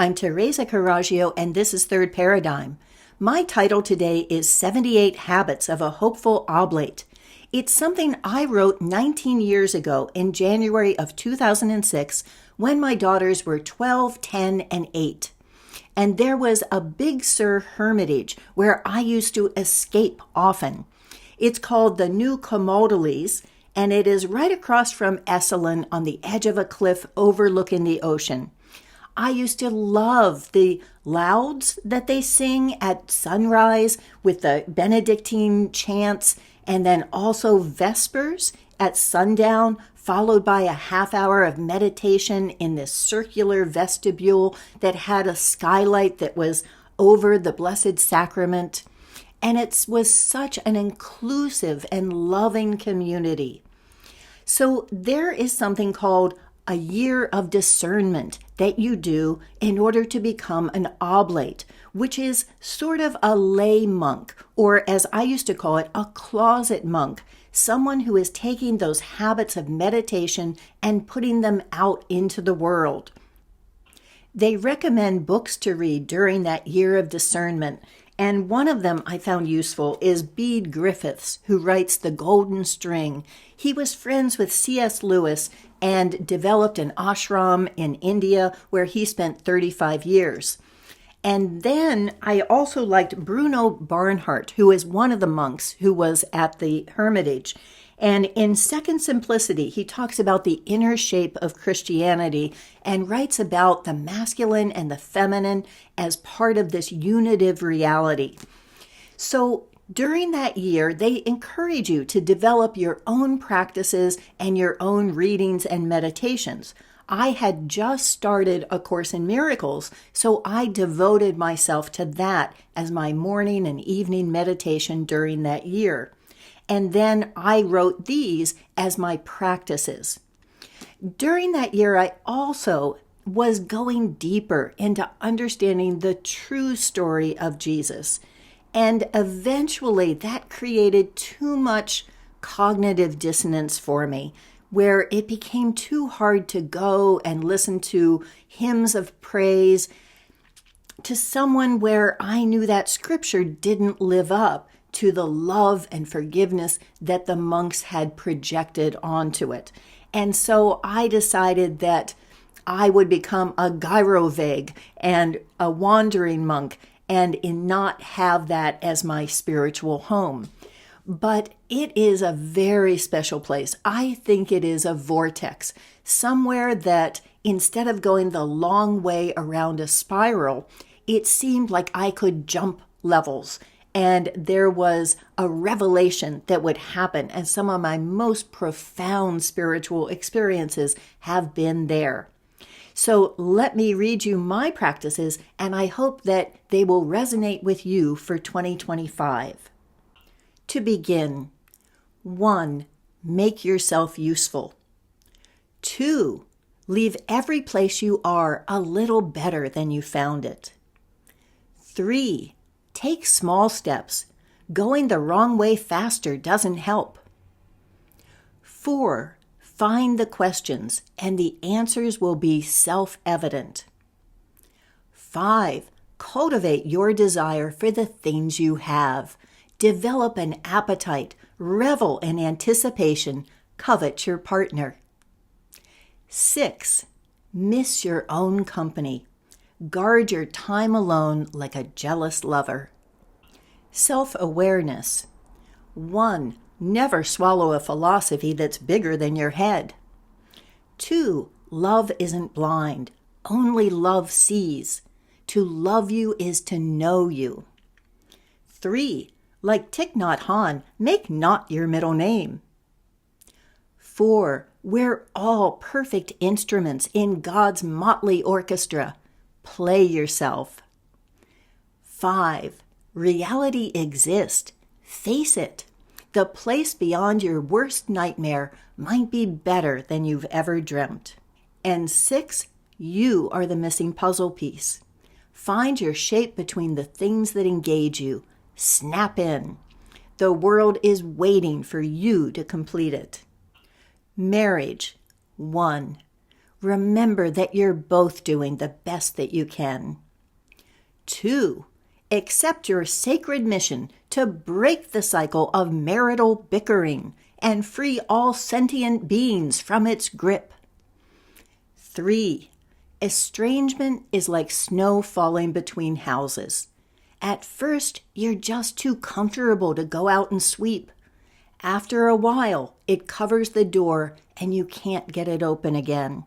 I'm Teresa Carraggio, and this is Third Paradigm. My title today is 78 Habits of a Hopeful Oblate. It's something I wrote 19 years ago in January of 2006 when my daughters were 12, 10, and 8. And there was a Big Sur hermitage where I used to escape often. It's called the New Commodales, and it is right across from Esalen on the edge of a cliff overlooking the ocean. I used to love the lauds that they sing at sunrise with the Benedictine chants, and then also Vespers at sundown, followed by a half hour of meditation in this circular vestibule that had a skylight that was over the Blessed Sacrament. And it was such an inclusive and loving community. So there is something called a year of discernment that you do in order to become an oblate, which is sort of a lay monk, or as I used to call it, a closet monk, someone who is taking those habits of meditation and putting them out into the world. They recommend books to read during that year of discernment, and one of them I found useful is Bede Griffiths, who writes The Golden String. He was friends with C.S. Lewis and developed an ashram in India where he spent 35 years. And then I also liked Bruno Barnhart, who is one of the monks who was at the Hermitage. And in Second Simplicity, he talks about the inner shape of Christianity and writes about the masculine and the feminine as part of this unitive reality. So during that year, they encourage you to develop your own practices and your own readings and meditations. I had just started A Course in Miracles, so I devoted myself to that as my morning and evening meditation during that year. And then I wrote these as my practices. During that year, I also was going deeper into understanding the true story of Jesus. And eventually that created too much cognitive dissonance for me, where it became too hard to go and listen to hymns of praise to someone where I knew that scripture didn't live up to the love and forgiveness that the monks had projected onto it. And so I decided that I would become a gyrovague and a wandering monk and not have that as my spiritual home. But it is a very special place. I think it is a vortex, somewhere that instead of going the long way around a spiral, it seemed like I could jump levels. And there was a revelation that would happen. And some of my most profound spiritual experiences have been there. So let me read you my practices, and I hope that they will resonate with you for 2025. To begin, 1. Make yourself useful. 2. Leave every place you are a little better than you found it. 3. Take small steps. Going the wrong way faster doesn't help. 4. Find the questions, and the answers will be self-evident. 5. Cultivate your desire for the things you have. Develop an appetite, revel in anticipation, covet your partner. 6. Miss your own company. Guard your time alone like a jealous lover. Self-awareness. 1. Never swallow a philosophy that's bigger than your head. 2. Love isn't blind. Only love sees. To love you is to know you. 3. Like Thich Nhat Hanh, make not your middle name. 4. We're all perfect instruments in God's motley orchestra. Play yourself. 5. Reality exists. Face it. The place beyond your worst nightmare might be better than you've ever dreamt. And 6. You are the missing puzzle piece. Find your shape between the things that engage you. Snap in. The world is waiting for you to complete it. Marriage. 1. Remember that you're both doing the best that you can. 2. Accept your sacred mission to break the cycle of marital bickering and free all sentient beings from its grip. 3. Estrangement is like snow falling between houses. At first, you're just too comfortable to go out and sweep. After a while, it covers the door and you can't get it open again.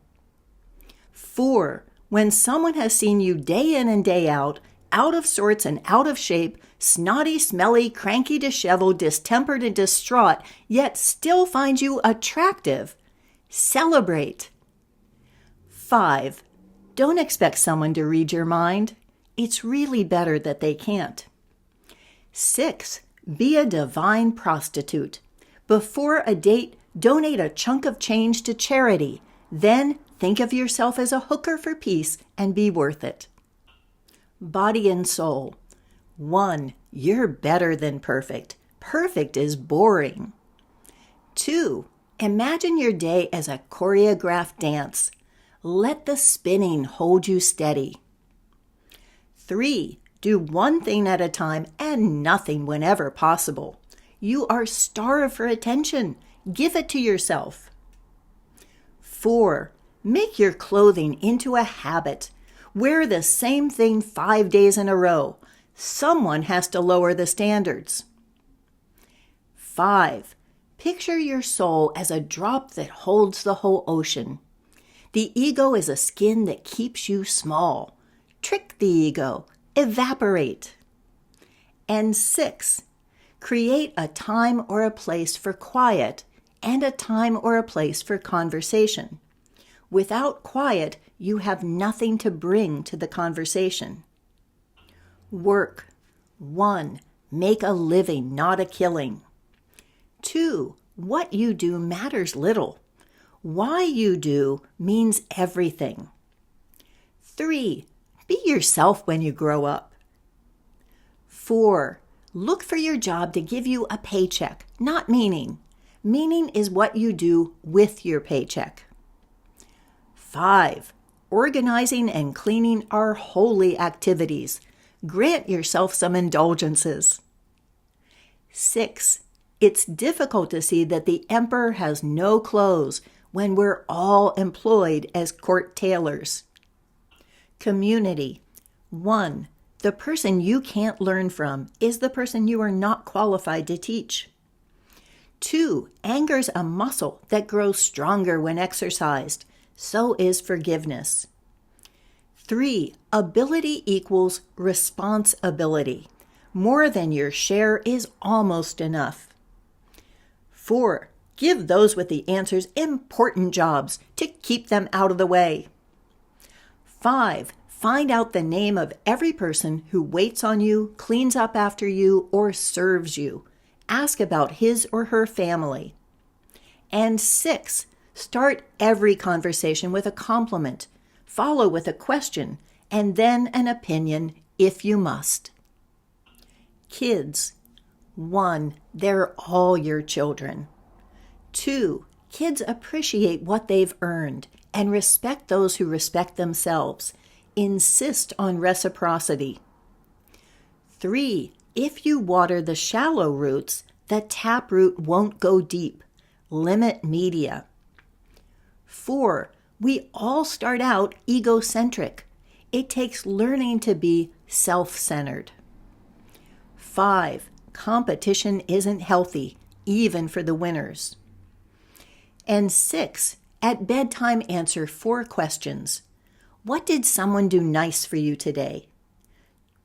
4. When someone has seen you day in and day out of sorts and out of shape, snotty, smelly, cranky, disheveled, distempered, and distraught, yet still finds you attractive, celebrate. 5. Don't expect someone to read your mind. It's really better that they can't. 6. Be a divine prostitute. Before a date, donate a chunk of change to charity. Then think of yourself as a hooker for peace and be worth it. Body and soul. 1. You're better than perfect. Perfect is boring. 2. Imagine your day as a choreographed dance. Let the spinning hold you steady. 3. Do one thing at a time and nothing whenever possible. You are starved for attention. Give it to yourself. 4. Make your clothing into a habit. Wear the same thing 5 days in a row. Someone has to lower the standards. 5. Picture your soul as a drop that holds the whole ocean. The ego is a skin that keeps you small. Trick the ego. Evaporate. And 6. Create a time or a place for quiet and a time or a place for conversation. Without quiet, you have nothing to bring to the conversation. Work. 1. Make a living, not a killing. 2. What you do matters little. Why you do means everything. 3. Be yourself when you grow up. 4. Look for your job to give you a paycheck, not meaning. Meaning is what you do with your paycheck. 5. Organizing and cleaning are holy activities. Grant yourself some indulgences. 6. It's difficult to see that the emperor has no clothes when we're all employed as court tailors. Community. 1. The person you can't learn from is the person you are not qualified to teach. 2. Anger's a muscle that grows stronger when exercised. So is forgiveness. 3. Ability equals responsibility. More than your share is almost enough. 4. Give those with the answers important jobs to keep them out of the way. 5. Find out the name of every person who waits on you, cleans up after you, or serves you. Ask about his or her family. And 6. Start every conversation with a compliment, follow with a question, and then an opinion if you must. Kids. 1. They're all your children. 2. Kids appreciate what they've earned and respect those who respect themselves. Insist on reciprocity. 3. If you water the shallow roots, the taproot won't go deep. Limit media. 4. We all start out egocentric. It takes learning to be self-centered. 5. Competition isn't healthy, even for the winners. And 6. At bedtime, answer 4 questions. What did someone do nice for you today?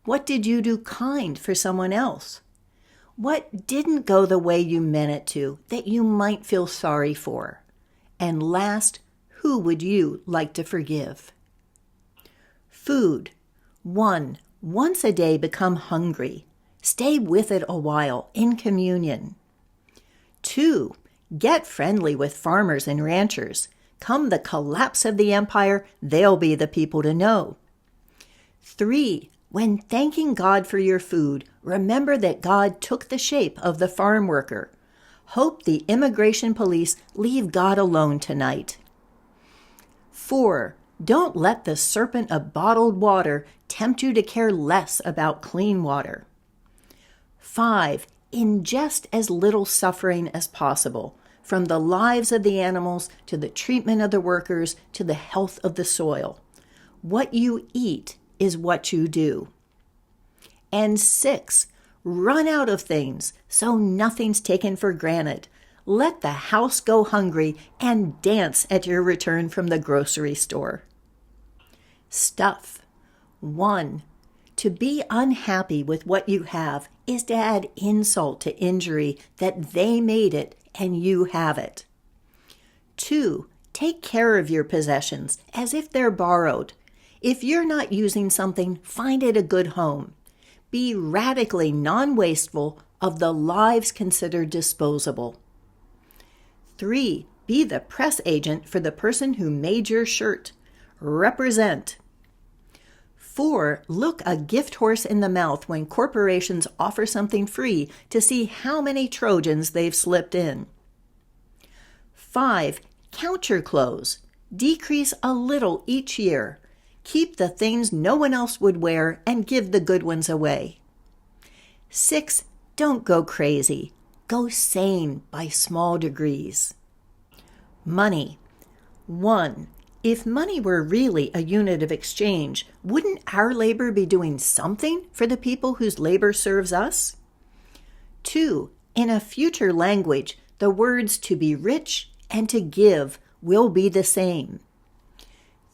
What did you do kind for someone else? What didn't go the way you meant it to that you might feel sorry for? And last, who would you like to forgive? Food. 1. Once a day become hungry. Stay with it a while in communion. 2. Get friendly with farmers and ranchers. Come the collapse of the empire, they'll be the people to know. 3. When thanking God for your food, remember that God took the shape of the farm worker. Hope the immigration police leave God alone tonight. 4. Don't let the serpent of bottled water tempt you to care less about clean water. 5. Ingest as little suffering as possible, from the lives of the animals to the treatment of the workers to the health of the soil. What you eat is what you do. And 6. Run out of things so nothing's taken for granted. Let the house go hungry and dance at your return from the grocery store. Stuff. 1. To be unhappy with what you have is to add insult to injury that they made it and you have it. 2. Take care of your possessions as if they're borrowed. If you're not using something, find it a good home. Be radically non-wasteful of the lives considered disposable. 3. Be the press agent for the person who made your shirt. Represent. 4. Look a gift horse in the mouth when corporations offer something free to see how many Trojans they've slipped in. 5. Count your clothes. Decrease a little each year. Keep the things no one else would wear and give the good ones away. 6. Don't go crazy. Go sane by small degrees. Money. 1. If money were really a unit of exchange, wouldn't our labor be doing something for the people whose labor serves us? 2. In a future language, the words to be rich and to give will be the same.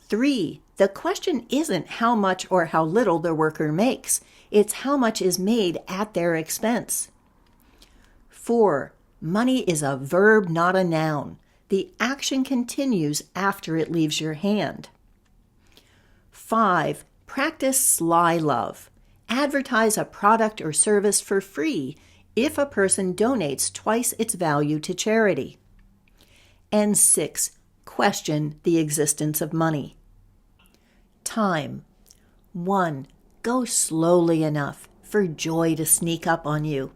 3. The question isn't how much or how little the worker makes. It's how much is made at their expense. 4. Money is a verb, not a noun. The action continues after it leaves your hand. 5. Practice sly love. Advertise a product or service for free if a person donates twice its value to charity. And 6. Question the existence of money. Time. 1. Go slowly enough for joy to sneak up on you.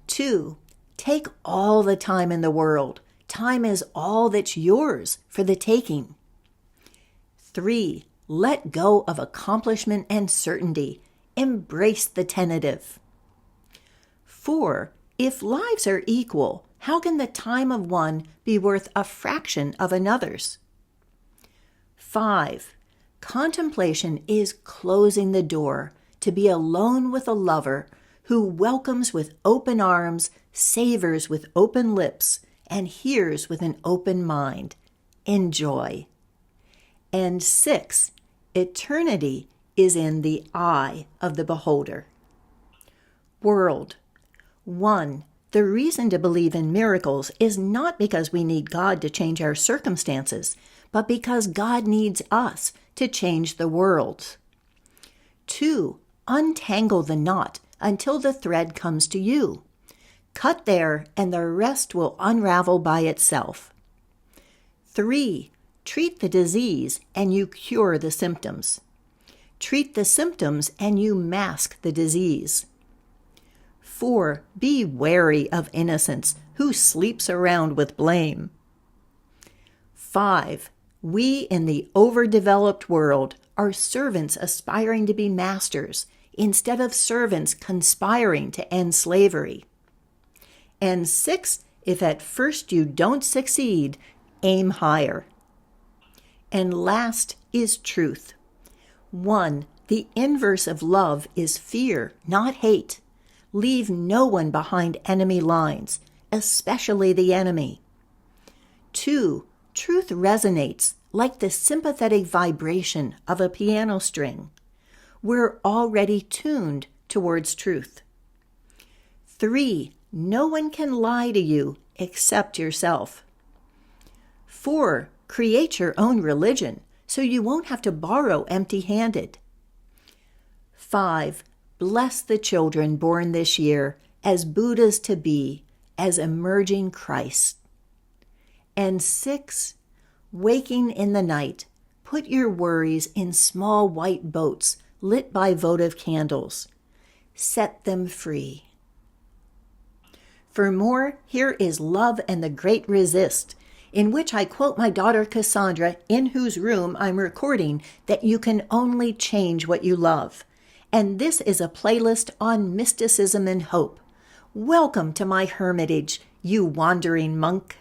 2. Take all the time in the world. Time is all that's yours for the taking. 3. Let go of accomplishment and certainty. Embrace the tentative. 4. If lives are equal, how can the time of one be worth a fraction of another's? 5. Contemplation is closing the door to be alone with a lover who welcomes with open arms, savors with open lips, and hears with an open mind. Enjoy. And 6. Eternity is in the eye of the beholder. World. 1. The reason to believe in miracles is not because we need God to change our circumstances, but because God needs us to change the world. 2. Untangle the knot until the thread comes to you. Cut there, and the rest will unravel by itself. 3. Treat the disease, and you cure the symptoms. Treat the symptoms, and you mask the disease. 4. Be wary of innocence who sleeps around with blame. 5. We in the overdeveloped world are servants aspiring to be masters instead of servants conspiring to end slavery. And 6, if at first you don't succeed, aim higher. And last is truth. 1, the inverse of love is fear, not hate. Leave no one behind enemy lines, especially the enemy. 2, truth resonates like the sympathetic vibration of a piano string. We're already tuned towards truth. 3, no one can lie to you except yourself. 4, create your own religion so you won't have to borrow empty-handed. 5, bless the children born this year as Buddhas to be, as emerging Christ. And 6, waking in the night, put your worries in small white boats lit by votive candles. Set them free. For more, here is Love and the Great Resist. in which I quote my daughter Cassandra, in whose room I'm recording, that you can only change what you love. And this is a playlist on mysticism and hope. Welcome to my hermitage, you wandering monk.